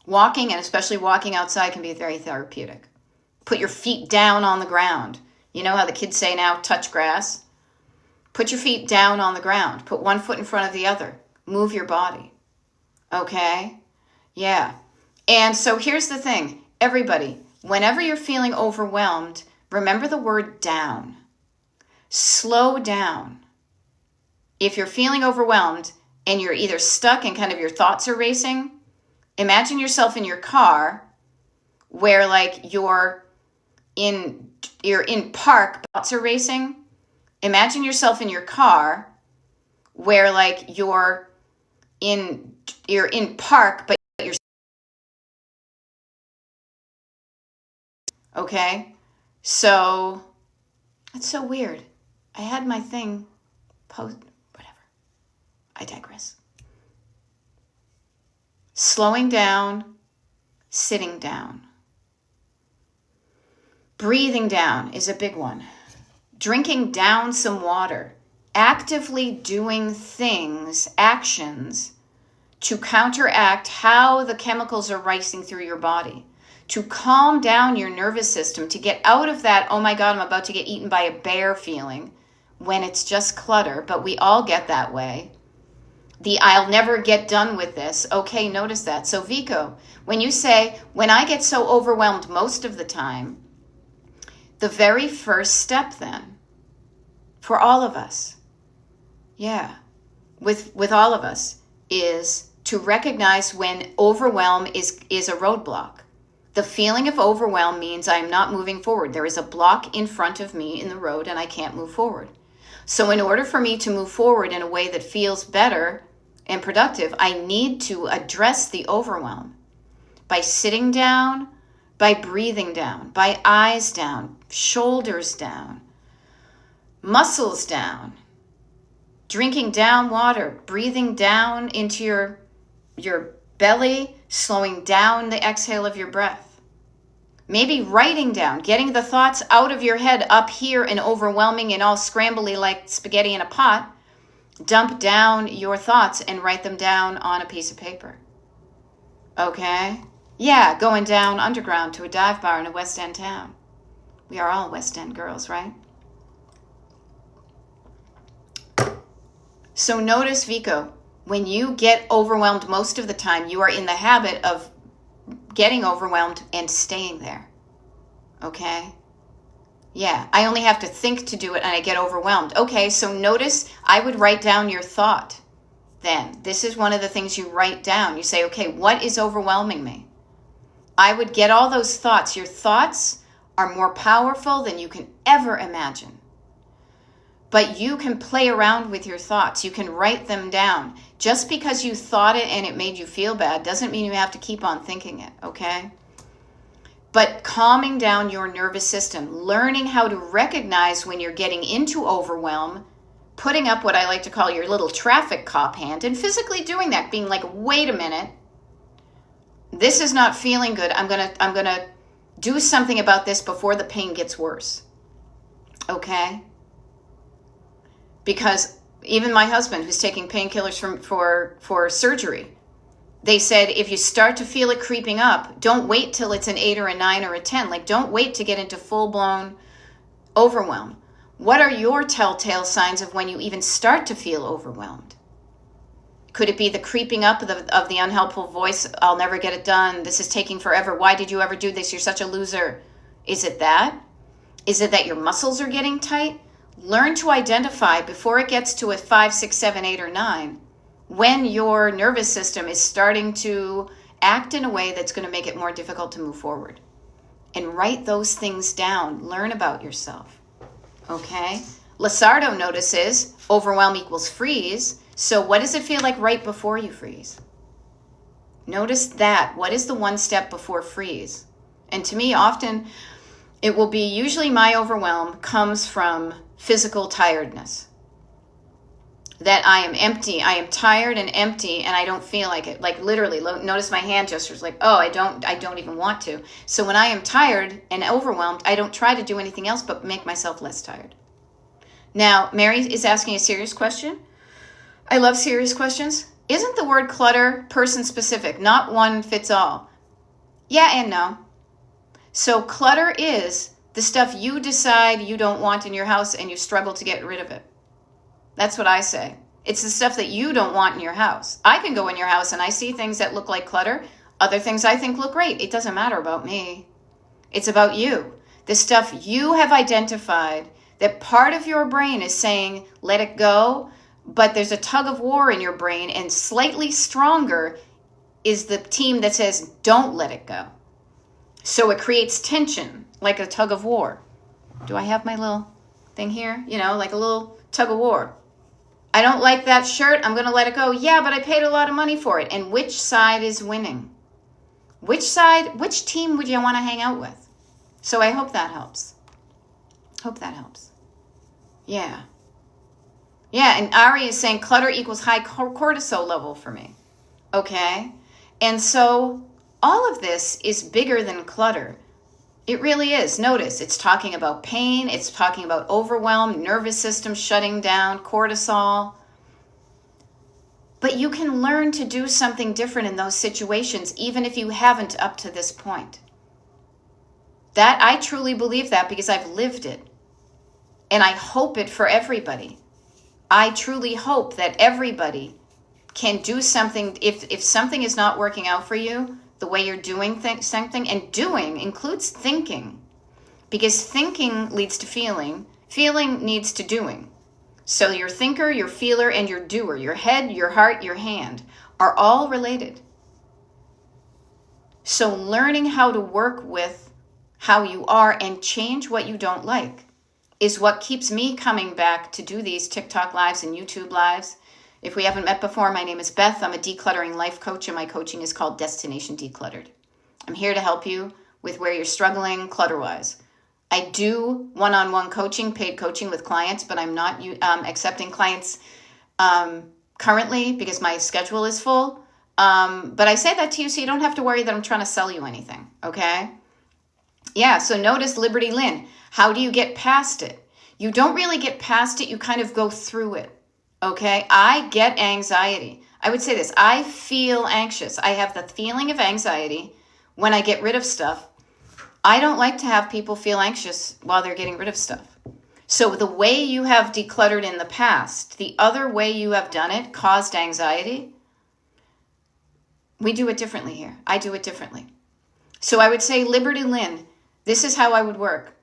Walking, and especially walking outside, can be very therapeutic. Put your feet down on the ground. You know how the kids say now, touch grass? Put your feet down on the ground. Put one foot in front of the other. Move your body. Okay? Yeah. And so here's the thing. Everybody, whenever you're feeling overwhelmed, remember the word down. Slow down. If you're feeling overwhelmed and you're either stuck and kind of your thoughts are racing, imagine yourself in your car where like you're in park, thoughts are racing. Imagine yourself in your car where like you're in park, but you're okay. So that's so weird. I had my thing post, whatever. I digress. Slowing down, sitting down. Breathing down is a big one. Drinking down some water. Actively doing things, actions, to counteract how the chemicals are racing through your body. To calm down your nervous system, to get out of that, oh my God, I'm about to get eaten by a bear feeling when it's just clutter, but we all get that way. The I'll never get done with this. Okay, notice that. So Vico, when you say, when I get so overwhelmed most of the time, the very first step then, for all of us, with all of us, is to recognize when overwhelm is a roadblock. The feeling of overwhelm means I'm not moving forward. There is a block in front of me in the road and I can't move forward. So in order for me to move forward in a way that feels better and productive, I need to address the overwhelm by sitting down, by breathing down, by eyes down, shoulders down, muscles down, drinking down water, breathing down into your your belly, slowing down the exhale of your breath. Maybe writing down, getting the thoughts out of your head up here and overwhelming and all scrambly like spaghetti in a pot. Dump down your thoughts and write them down on a piece of paper. Okay? Yeah, going down underground to a dive bar in a West End town. We are all West End girls, right? So notice, Vico, when you get overwhelmed most of the time, you are in the habit of getting overwhelmed and staying there. Okay? Yeah, I only have to think to do it and I get overwhelmed. Okay, so notice I would write down your thought then. This is one of the things you write down. You say, okay, what is overwhelming me? I would get all those thoughts. Your thoughts are more powerful than you can ever imagine. But you can play around with your thoughts. You can write them down. Just because you thought it and it made you feel bad doesn't mean you have to keep on thinking it, okay? But calming down your nervous system, learning how to recognize when you're getting into overwhelm, putting up what I like to call your little traffic cop hand, and physically doing that, being like, wait a minute, this is not feeling good. I'm gonna do something about this before the pain gets worse. Okay? Because even my husband, who's taking painkillers for surgery, they said if you start to feel it creeping up, don't wait till it's an 8 or a 9 or a 10. Like, don't wait to get into full-blown overwhelm. What are your telltale signs of when you even start to feel overwhelmed? Could it be the creeping up of the unhelpful voice? I'll never get it done. This is taking forever. Why did you ever do this? You're such a loser. Is it that? Is it that your muscles are getting tight? Learn to identify before it gets to a 5, 6, 7, 8, or 9 when your nervous system is starting to act in a way that's going to make it more difficult to move forward. And write those things down. Learn about yourself. Okay? Lasardo notices overwhelm equals freeze. So what does it feel like right before you freeze? Notice that. What is the one step before freeze? And to me, often it will be, usually my overwhelm comes from physical tiredness. That I am empty. I am tired and empty and I don't feel like it. Like literally, notice my hand gestures like, oh, I don't even want to. So when I am tired and overwhelmed, I don't try to do anything else but make myself less tired. Now, Mary is asking a serious question. I love serious questions. Isn't the word clutter person specific, not one fits all? Yeah and no. So clutter is the stuff you decide you don't want in your house and you struggle to get rid of it. That's what I say. It's the stuff that you don't want in your house. I can go in your house and I see things that look like clutter. Other things I think look great. It doesn't matter about me. It's about you. The stuff you have identified that part of your brain is saying, let it go. But there's a tug of war in your brain, and slightly stronger is the team that says, don't let it go. So it creates tension, like a tug of war. Do I have my little thing here? You know, like a little tug of war. I don't like that shirt. I'm going to let it go. Yeah, but I paid a lot of money for it. And which side is winning? Which team would you want to hang out with? So I hope that helps. Hope that helps. Yeah. Yeah, and Ari is saying clutter equals high cortisol level for me. Okay? And so all of this is bigger than clutter. It really is. Notice, it's talking about pain. It's talking about overwhelm, nervous system shutting down, cortisol. But you can learn to do something different in those situations, even if you haven't up to this point. That, I truly believe that because I've lived it. And I hope it for everybody. I truly hope that everybody can do something. If something is not working out for you, the way you're doing something, and doing includes thinking, because thinking leads to feeling. Feeling needs to doing. So your thinker, your feeler, and your doer, your head, your heart, your hand, are all related. So learning how to work with how you are and change what you don't like is what keeps me coming back to do these TikTok lives and YouTube lives. If we haven't met before, my name is Beth. I'm a decluttering life coach, and my coaching is called Destination Decluttered. I'm here to help you with where you're struggling clutter-wise. I do one-on-one coaching, paid coaching with clients, but I'm not accepting clients currently because my schedule is full. But I say that to you so you don't have to worry that I'm trying to sell you anything, okay? Yeah, so notice Liberty Lynn. How do you get past it? You don't really get past it. You kind of go through it, okay? I get anxiety. I would say this. I feel anxious. I have the feeling of anxiety when I get rid of stuff. I don't like to have people feel anxious while they're getting rid of stuff. So the way you have decluttered in the past, the other way you have done it caused anxiety. We do it differently here. I do it differently. So I would say, Liberty Lynn, this is how I would work.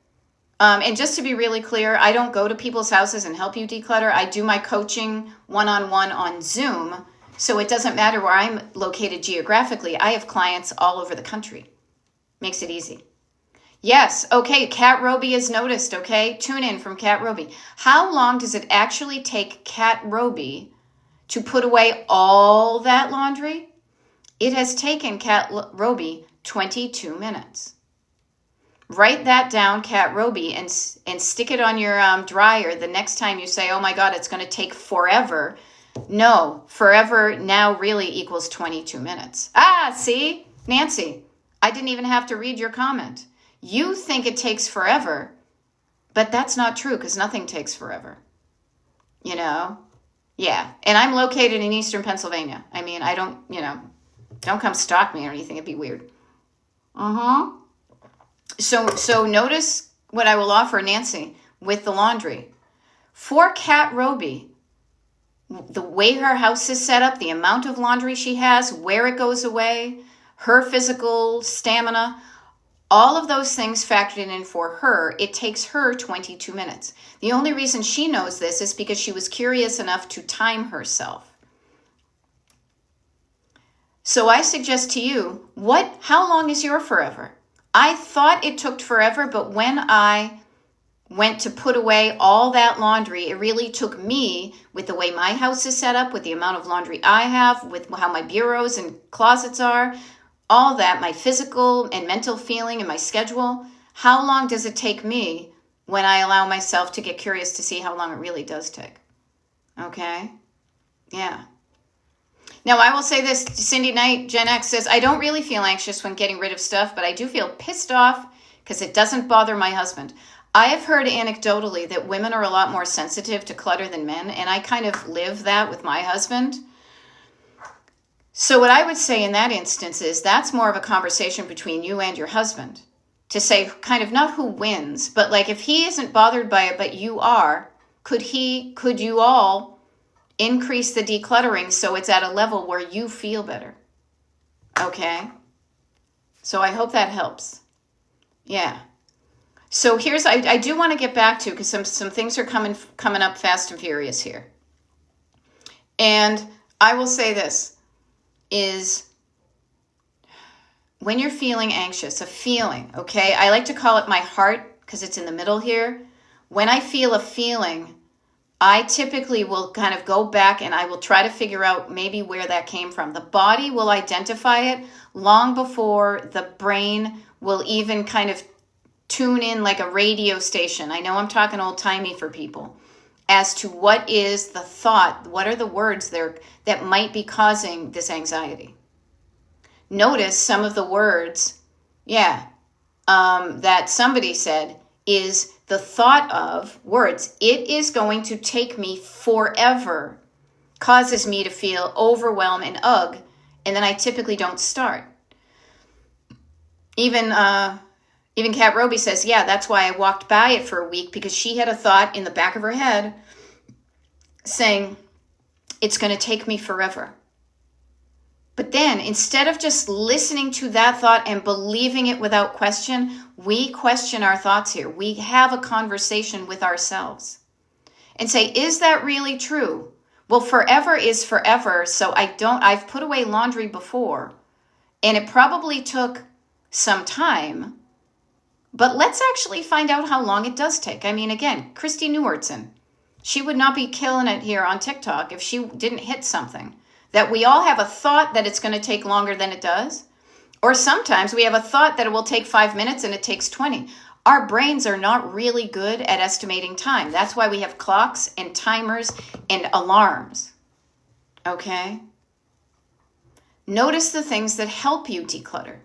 And just to be really clear, I don't go to people's houses and help you declutter. I do my coaching one-on-one on Zoom. So it doesn't matter where I'm located geographically. I have clients all over the country. Makes it easy. Yes. Okay. Kat Roby is noticed. Okay. Tune in from Kat Roby. How long does it actually take Kat Roby to put away all that laundry? It has taken Kat Roby 22 minutes. Write that down, Kat Roby, and stick it on your dryer the next time you say, oh my God, it's going to take forever. No, forever now really equals 22 minutes. Ah, see? Nancy, I didn't even have to read your comment. You think it takes forever, but that's not true because nothing takes forever. You know? Yeah. And I'm located in Eastern Pennsylvania. I mean, I don't, don't come stalk me or anything. It'd be weird. So notice what I will offer Nancy with the laundry. For Kat Roby, the way her house is set up, the amount of laundry she has, where it goes away, her physical stamina, all of those things factored in for her, it takes her 22 minutes. The only reason she knows this is because she was curious enough to time herself. So I suggest to you, how long is your forever? I thought it took forever, but when I went to put away all that laundry, it really took me, with the way my house is set up, with the amount of laundry I have, with how my bureaus and closets are, all that, my physical and mental feeling and my schedule, how long does it take me when I allow myself to get curious to see how long it really does take? Okay? Yeah. Now, I will say this, Cindy Knight, Gen X says, I don't really feel anxious when getting rid of stuff, but I do feel pissed off because it doesn't bother my husband. I have heard anecdotally that women are a lot more sensitive to clutter than men, and I kind of live that with my husband. So what I would say in that instance is that's more of a conversation between you and your husband to say kind of not who wins, but like if he isn't bothered by it, but you are, could you all increase the decluttering so it's at a level where you feel better? Okay. So I hope that helps. Yeah. So I do want to get back to, because some things are coming up fast and furious here. And I will say this is when you're feeling anxious, a feeling, okay? I like to call it my heart because it's in the middle here. When I feel a feeling, I typically will kind of go back and I will try to figure out maybe where that came from. The body will identify it long before the brain will even kind of tune in like a radio station. I know I'm talking old-timey for people as to what is the thought, what are the words there that might be causing this anxiety. Notice some of the words, that somebody said is the thought of words. It is going to take me forever, causes me to feel overwhelmed and ugh, and then I typically don't start. Even Kat Roby says, yeah, that's why I walked by it for a week, because she had a thought in the back of her head saying, it's going to take me forever. But then instead of just listening to that thought and believing it without question, we question our thoughts here. We have a conversation with ourselves and say, is that really true? Well, forever is forever. So I've put away laundry before and it probably took some time, but let's actually find out how long it does take. I mean, again, Christy Newertson, she would not be killing it here on TikTok if she didn't hit something. That we all have a thought that it's going to take longer than it does. Or sometimes we have a thought that it will take 5 minutes and it takes 20. Our brains are not really good at estimating time. That's why we have clocks and timers and alarms. Okay? Notice the things that help you declutter.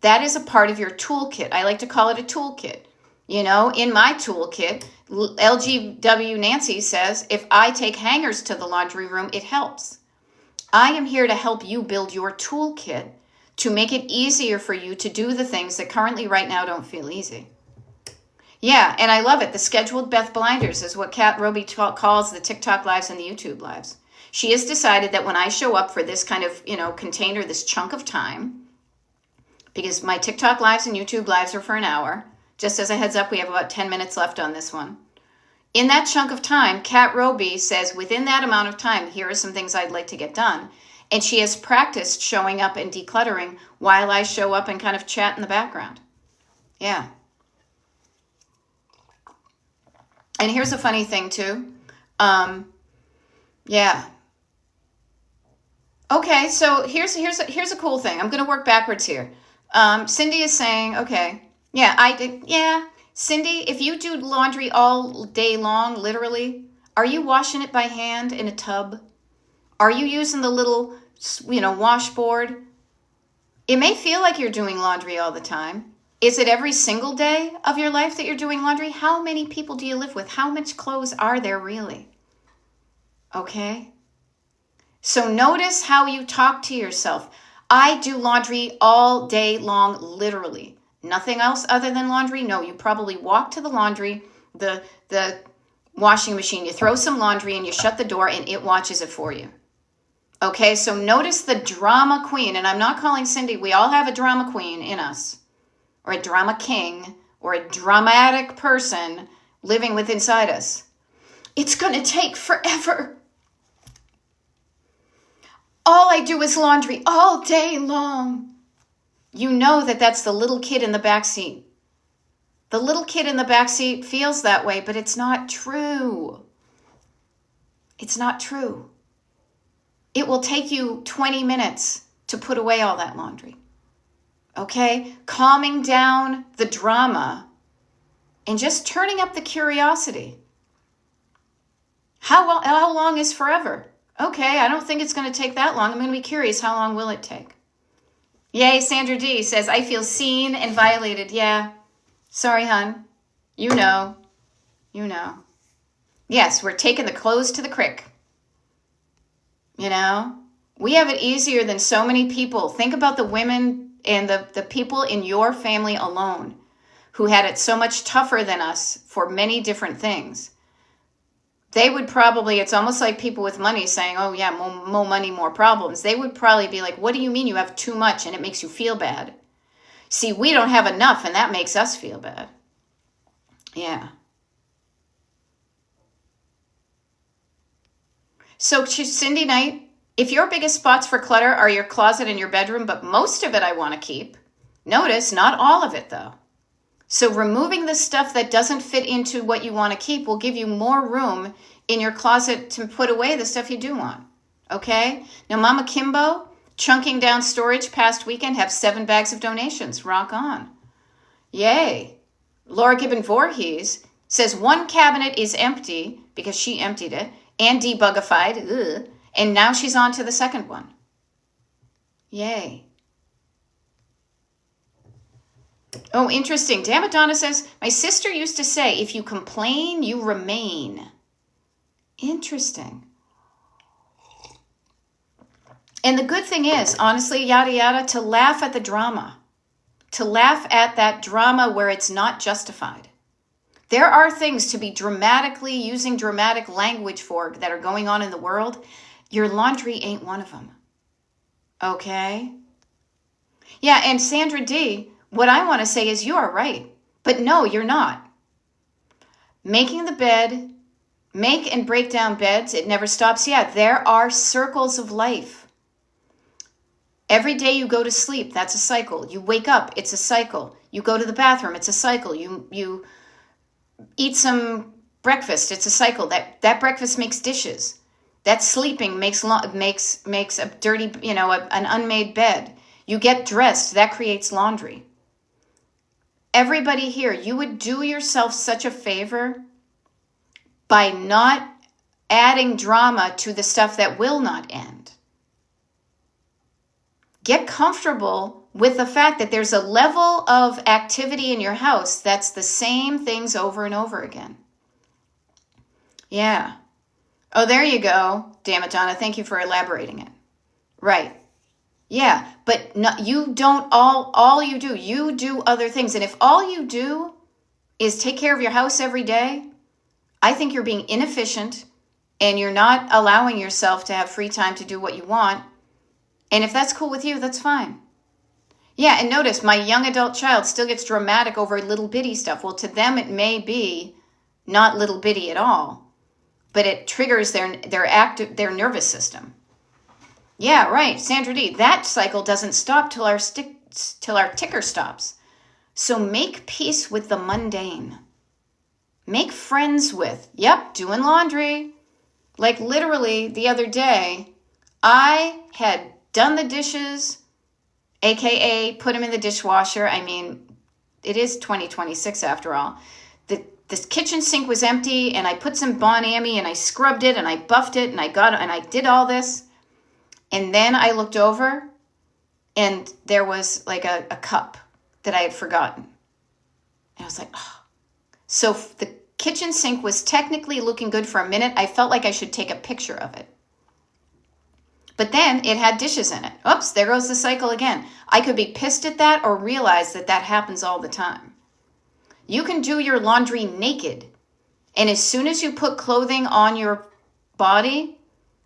That is a part of your toolkit. I like to call it a toolkit. You know, in my toolkit, LGW Nancy says, if I take hangers to the laundry room, it helps. I am here to help you build your toolkit to make it easier for you to do the things that currently right now don't feel easy. Yeah, and I love it. The scheduled Beth Blinders is what Kat Roby calls the TikTok lives and the YouTube lives. She has decided that when I show up for this kind of, container, this chunk of time, because my TikTok lives and YouTube lives are for an hour. Just as a heads up, we have about 10 minutes left on this one. In that chunk of time, Kat Roby says, within that amount of time, here are some things I'd like to get done. And she has practiced showing up and decluttering while I show up and kind of chat in the background. Yeah. And here's a funny thing too. Yeah. Okay, so here's a cool thing. I'm going to work backwards here. Cindy is saying, okay, Cindy, if you do laundry all day long, literally, are you washing it by hand in a tub? Are you using the little, washboard? It may feel like you're doing laundry all the time. Is it every single day of your life that you're doing laundry? How many people do you live with? How much clothes are there really? Okay. So notice how you talk to yourself. I do laundry all day long, literally. Nothing else other than laundry? No, you probably walk to the laundry, the washing machine, you throw some laundry and you shut the door and it watches it for you. Okay, so notice the drama queen, and I'm not calling Cindy, we all have a drama queen in us, or a drama king, or a dramatic person living with inside us. It's going to take forever. All I do is laundry all day long. You know that that's the little kid in the backseat. The little kid in the backseat feels that way, but it's not true. It's not true. It will take you 20 minutes to put away all that laundry. Okay? Calming down the drama and just turning up the curiosity. How long is forever? Okay, I don't think it's going to take that long. I'm going to be curious, how long will it take? Yay, Sandra D says, I feel seen and violated. Yeah. Sorry, hun. You know. Yes, we're taking the clothes to the crick. We have it easier than so many people. Think about the women and the people in your family alone who had it so much tougher than us for many different things. They would probably, it's almost like people with money saying, oh yeah, more money, more problems. They would probably be like, what do you mean you have too much and it makes you feel bad? See, we don't have enough and that makes us feel bad. Yeah. So Cindy Knight, if your biggest spots for clutter are your closet and your bedroom, but most of it I want to keep, notice not all of it though. So removing the stuff that doesn't fit into what you want to keep will give you more room in your closet to put away the stuff you do want. Okay? Now, Mama Kimbo, chunking down storage past weekend, have 7 bags of donations. Rock on. Yay. Laura Gibbon Voorhees says 1 cabinet is empty because she emptied it and debugified. Ugh, and now she's on to the second one. Yay. Oh, interesting. Damn it, Donna says, my sister used to say, if you complain, you remain. Interesting. And the good thing is, honestly, yada, yada, to laugh at the drama. To laugh at that drama where it's not justified. There are things to be dramatically using dramatic language for that are going on in the world. Your laundry ain't one of them. Okay? Yeah, and Sandra D., what I want to say is you are right. But no, you're not. Making the bed, make and break down beds, it never stops. Yeah, there are circles of life. Every day you go to sleep, that's a cycle. You wake up, it's a cycle. You go to the bathroom, it's a cycle. You eat some breakfast, it's a cycle. That breakfast makes dishes. That sleeping makes a dirty, an unmade bed. You get dressed, that creates laundry. Everybody here, you would do yourself such a favor by not adding drama to the stuff that will not end. get comfortable with the fact that there's a level of activity in your house that's the same things over and over again. Yeah. Oh, there you go. Damn it, Donna. Thank you for elaborating it. Right. Yeah. But no, you don't all you do other things. And if all you do is take care of your house every day, I think you're being inefficient and you're not allowing yourself to have free time to do what you want. And if that's cool with you, that's fine. Yeah, and notice my young adult child still gets dramatic over little bitty stuff. Well, to them, it may be not little bitty at all, but it triggers their nervous system. Yeah, right, Sandra D. That cycle doesn't stop till our ticker stops. So make peace with the mundane. Make friends with, doing laundry. Like literally the other day, I had done the dishes, AKA put them in the dishwasher. I mean, it is 2026 after all. This kitchen sink was empty and I put some Bon Ami and I scrubbed it and I buffed it and I did all this. And then I looked over and there was like a cup that I had forgotten. And I was like, oh. So the kitchen sink was technically looking good for a minute. I felt like I should take a picture of it. But then it had dishes in it. Oops, there goes the cycle again. I could be pissed at that or realize that happens all the time. You can do your laundry naked. And as soon as you put clothing on your body,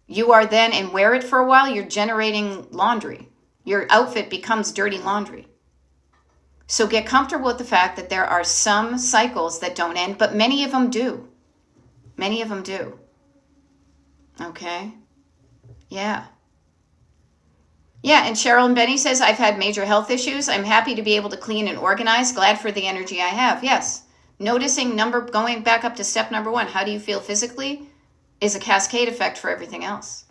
you are then, and wear it for a while, you're generating laundry. Your outfit becomes dirty laundry. So get comfortable with the fact that there are some cycles that don't end, but many of them do. Many of them do. Okay? Yeah. Yeah, and Cheryl and Benny says, I've had major health issues. I'm happy to be able to clean and organize. Glad for the energy I have. Yes. Noticing going back up to step number 1. How do you feel physically? Is a cascade effect for everything else.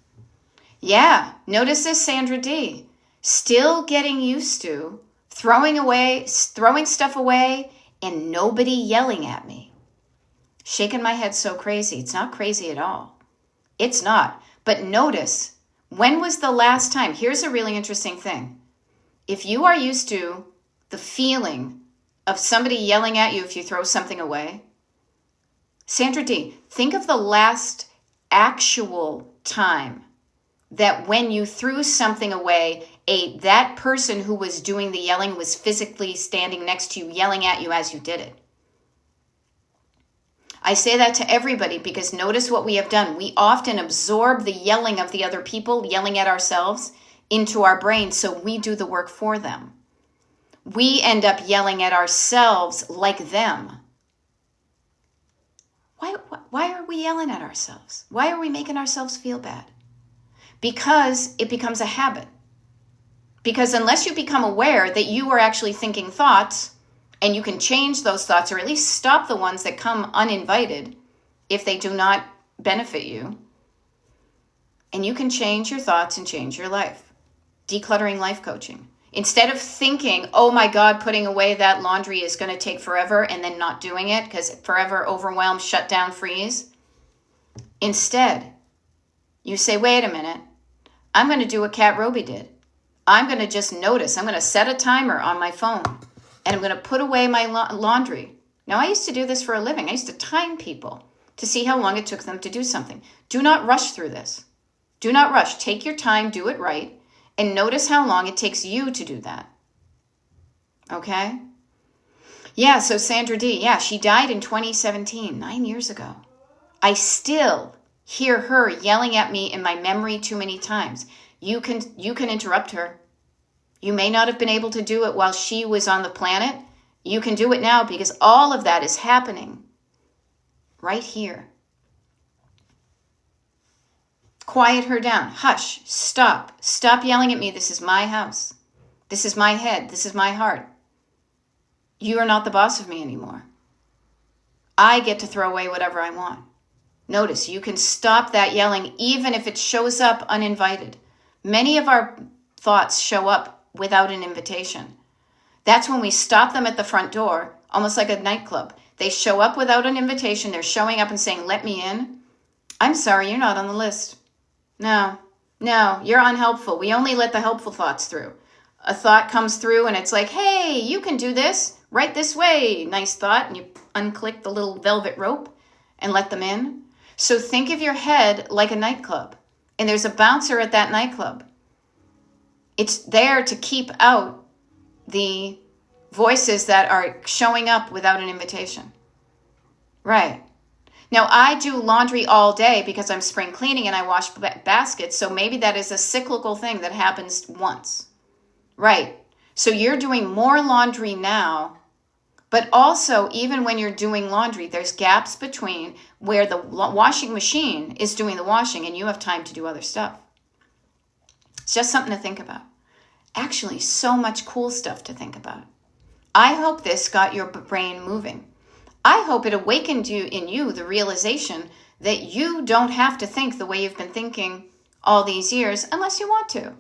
Yeah. Notice this, Sandra D. Still getting used to throwing stuff away and nobody yelling at me. Shaking my head so crazy. It's not crazy at all. It's not. But notice, when was the last time? Here's a really interesting thing. If you are used to the feeling of somebody yelling at you if you throw something away, Sandra D, think of the last actual time that when you threw something away, that person who was doing the yelling was physically standing next to you, yelling at you as you did it. I say that to everybody because notice what we have done. We often absorb the yelling of the other people, yelling at ourselves, into our brain, so we do the work for them. We end up yelling at ourselves like them. Why are we yelling at ourselves? Why are we making ourselves feel bad? Because it becomes a habit. Because unless you become aware that you are actually thinking thoughts, and you can change those thoughts, or at least stop the ones that come uninvited if they do not benefit you, and you can change your thoughts and change your life. Decluttering life coaching. Instead of thinking, oh my God, putting away that laundry is going to take forever, and then not doing it because forever, overwhelmed, shut down, freeze. Instead, you say, wait a minute, I'm going to do what Kat Roby did. I'm going to just notice. I'm going to set a timer on my phone, and I'm going to put away my laundry. Now, I used to do this for a living. I used to time people to see how long it took them to do something. Do not rush through this. Do not rush. Take your time, do it right, and notice how long it takes you to do that. Okay? Yeah, so Sandra D, she died in 2017, 9 years ago. I still hear her yelling at me in my memory too many times. You can interrupt her. You may not have been able to do it while she was on the planet. You can do it now because all of that is happening right here. Quiet her down. Hush. Stop. Stop yelling at me. This is my house. This is my head. This is my heart. You are not the boss of me anymore. I get to throw away whatever I want. Notice, you can stop that yelling even if it shows up uninvited. Many of our thoughts show up without an invitation. That's when we stop them at the front door, almost like a nightclub. They show up without an invitation. They're showing up and saying, let me in. I'm sorry, you're not on the list. No, No, you're unhelpful. We only let the helpful thoughts through. A thought comes through and it's like, hey, you can do this. Right this way. Nice thought. And you unclick the little velvet rope and let them in. So think of your head like a nightclub. And there's a bouncer at that nightclub. It's there to keep out the voices that are showing up without an invitation. Right. Now, I do laundry all day because I'm spring cleaning and I wash baskets. So maybe that is a cyclical thing that happens once. Right. So you're doing more laundry now, but also even when you're doing laundry, there's gaps between where the washing machine is doing the washing and you have time to do other stuff. It's just something to think about. Actually, so much cool stuff to think about. I hope this got your brain moving. I hope it awakened in you the realization that you don't have to think the way you've been thinking all these years unless you want to.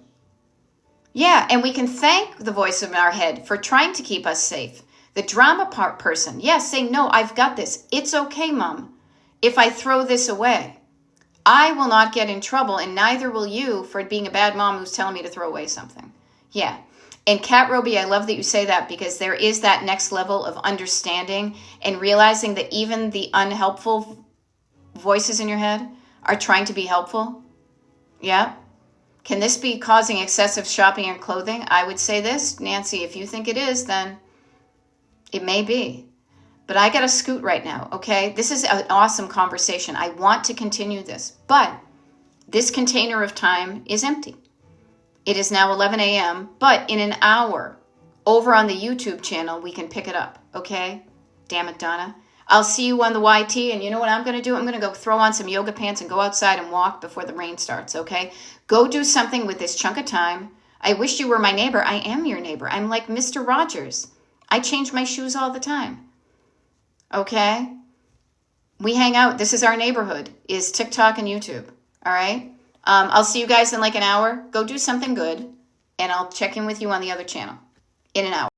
Yeah, and we can thank the voice in our head for trying to keep us safe. The drama person, yes, say, no, I've got this. It's okay, Mom, if I throw this away. I will not get in trouble, and neither will you for being a bad mom who's telling me to throw away something. Yeah. And Kat Roby, I love that you say that because there is that next level of understanding and realizing that even the unhelpful voices in your head are trying to be helpful. Yeah. Can this be causing excessive shopping and clothing? I would say this, Nancy, if you think it is, then it may be. But I got to scoot right now, okay? This is an awesome conversation. I want to continue this, but this container of time is empty. It is now 11 a.m., but in an hour, over on the YouTube channel, we can pick it up, okay? Damn it, Donna. I'll see you on the YT, and you know what I'm going to do? I'm going to go throw on some yoga pants and go outside and walk before the rain starts, okay? Go do something with this chunk of time. I wish you were my neighbor. I am your neighbor. I'm like Mr. Rogers. I change my shoes all the time, okay? We hang out. This is our neighborhood, is TikTok and YouTube, all right? I'll see you guys in like an hour. Go do something good, and I'll check in with you on the other channel in an hour.